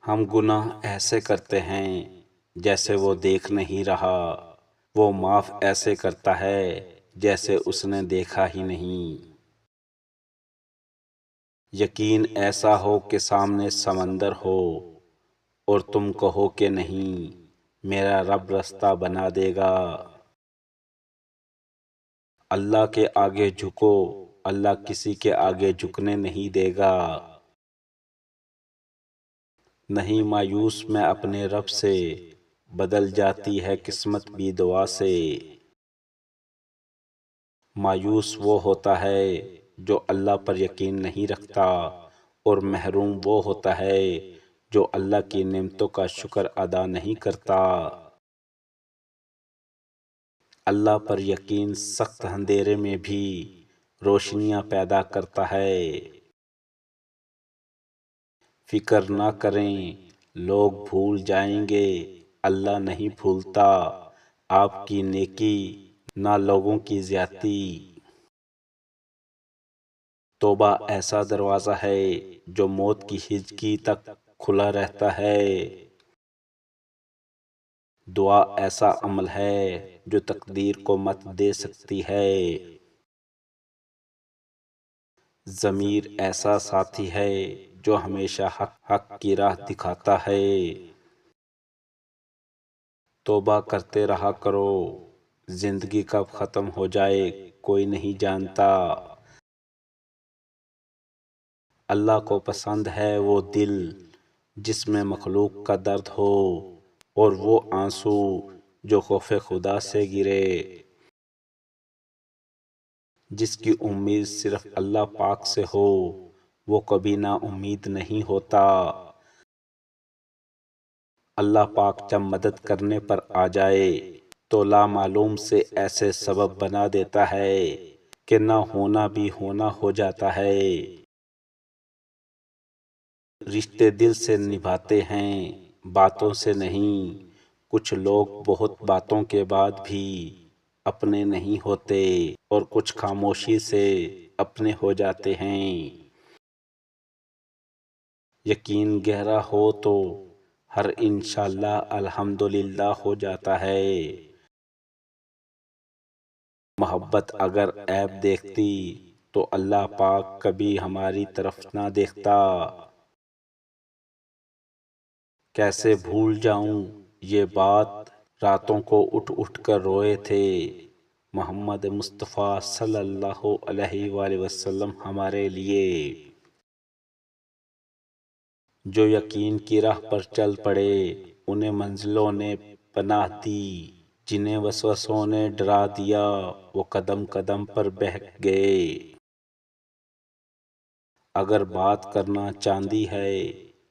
ہم گناہ ایسے کرتے ہیں جیسے وہ دیکھ نہیں رہا، وہ معاف ایسے کرتا ہے جیسے اس نے دیکھا ہی نہیں۔ یقین ایسا ہو کہ سامنے سمندر ہو اور تم کہو کہ نہیں، میرا رب رستہ بنا دے گا۔ اللہ کے آگے جھکو، اللہ کسی کے آگے جھکنے نہیں دے گا۔ نہیں مایوس میں اپنے رب سے، بدل جاتی ہے قسمت بھی دعا سے۔ مایوس وہ ہوتا ہے جو اللہ پر یقین نہیں رکھتا، اور محروم وہ ہوتا ہے جو اللہ کی نعمتوں کا شکر ادا نہیں کرتا۔ اللہ پر یقین سخت اندھیرے میں بھی روشنیاں پیدا کرتا ہے۔ فکر نہ کریں لوگ بھول جائیں گے، اللہ نہیں بھولتا آپ کی نیکی نہ لوگوں کی زیادتی۔ توبہ ایسا دروازہ ہے جو موت کی ہجکی تک کھلا رہتا ہے۔ دعا ایسا عمل ہے جو تقدیر کو مت دے سکتی ہے۔ ضمیر ایسا ساتھی ہے جو ہمیشہ حق کی راہ دکھاتا ہے۔ توبہ کرتے رہا کرو، زندگی کب ختم ہو جائے کوئی نہیں جانتا۔ اللہ کو پسند ہے وہ دل جس میں مخلوق کا درد ہو، اور وہ آنسو جو خوف خدا سے گرے۔ جس کی امید صرف اللہ پاک سے ہو وہ کبھی نا امید نہیں ہوتا۔ اللہ پاک جب مدد کرنے پر آ جائے تو لامعلوم سے ایسے سبب بنا دیتا ہے کہ نہ ہونا بھی ہونا ہو جاتا ہے۔ رشتے دل سے نبھاتے ہیں باتوں سے نہیں، کچھ لوگ بہت باتوں کے بعد بھی اپنے نہیں ہوتے، اور کچھ خاموشی سے اپنے ہو جاتے ہیں۔ یقین گہرا ہو تو ہر انشاءاللہ الحمدللہ ہو جاتا ہے۔ محبت اگر عیب دیکھتی تو اللہ پاک کبھی ہماری طرف نہ دیکھتا۔ کیسے بھول جاؤں یہ بات، راتوں کو اٹھ اٹھ کر روئے تھے محمد مصطفیٰ صلی اللہ علیہ وآلہ وسلم ہمارے لیے۔ جو یقین کی راہ پر چل پڑے انہیں منزلوں نے پناہ دی، جنہیں وسوسوں نے ڈرا دیا وہ قدم قدم پر بہک گئے۔ اگر بات کرنا چاندی ہے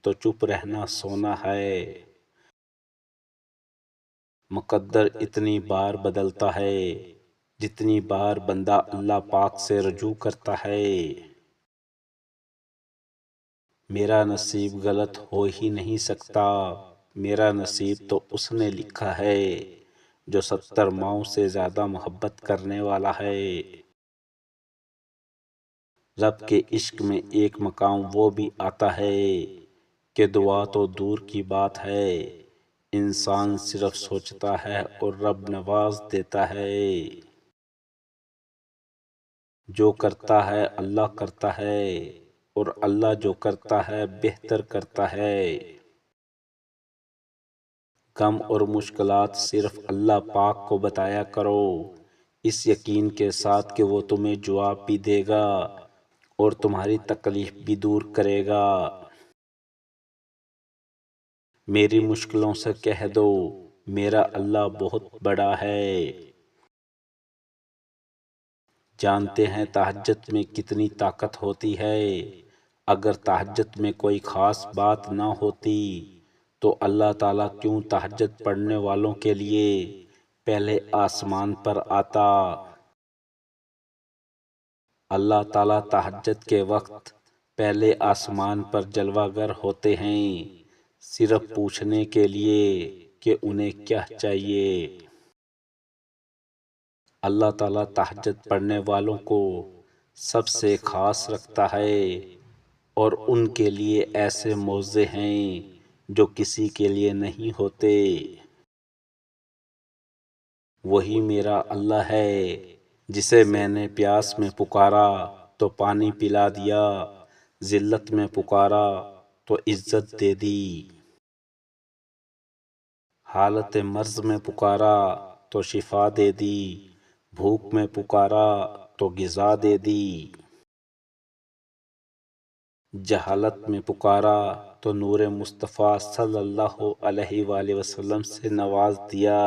تو چپ رہنا سونا ہے۔ مقدر اتنی بار بدلتا ہے جتنی بار بندہ اللہ پاک سے رجوع کرتا ہے۔ میرا نصیب غلط ہو ہی نہیں سکتا، میرا نصیب تو اس نے لکھا ہے جو 70 ماؤں سے زیادہ محبت کرنے والا ہے۔ رب کے عشق میں ایک مقام وہ بھی آتا ہے کہ دعا تو دور کی بات ہے، انسان صرف سوچتا ہے اور رب نواز دیتا ہے۔ جو کرتا ہے اللہ کرتا ہے، اور اللہ جو کرتا ہے بہتر کرتا ہے۔ غم اور مشکلات صرف اللہ پاک کو بتایا کرو، اس یقین کے ساتھ کہ وہ تمہیں جواب بھی دے گا اور تمہاری تکلیف بھی دور کرے گا۔ میری مشکلوں سے کہہ دو میرا اللہ بہت بڑا ہے۔ جانتے ہیں تہجد میں کتنی طاقت ہوتی ہے، اگر تہجد میں کوئی خاص بات نہ ہوتی تو اللہ تعالیٰ کیوں تہجد پڑھنے والوں کے لیے پہلے آسمان پر آتا۔ اللہ تعالیٰ تہجد کے وقت پہلے آسمان پر جلوہ گر ہوتے ہیں، صرف پوچھنے کے لیے کہ انہیں کیا چاہیے۔ اللہ تعالیٰ تہجد پڑھنے والوں کو سب سے خاص رکھتا ہے، اور ان کے لیے ایسے موضع ہیں جو کسی کے لیے نہیں ہوتے۔ وہی میرا اللہ ہے جسے میں نے پیاس میں پکارا تو پانی پلا دیا، ذلت میں پکارا تو عزت دے دی، حالت مرض میں پکارا تو شفا دے دی، بھوک میں پکارا تو غذا دے دی، جہالت میں پکارا تو نور مصطفیٰ صلی اللہ علیہ وآلہ وسلم سے نواز دیا،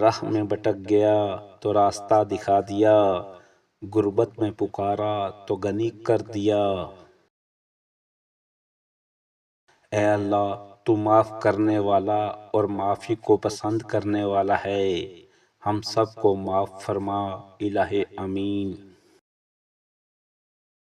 راہ میں بھٹک گیا تو راستہ دکھا دیا، غربت میں پکارا تو غنی کر دیا۔ اے اللہ تو معاف کرنے والا اور معافی کو پسند کرنے والا ہے، ہم سب کو معاف فرما، الہ امین۔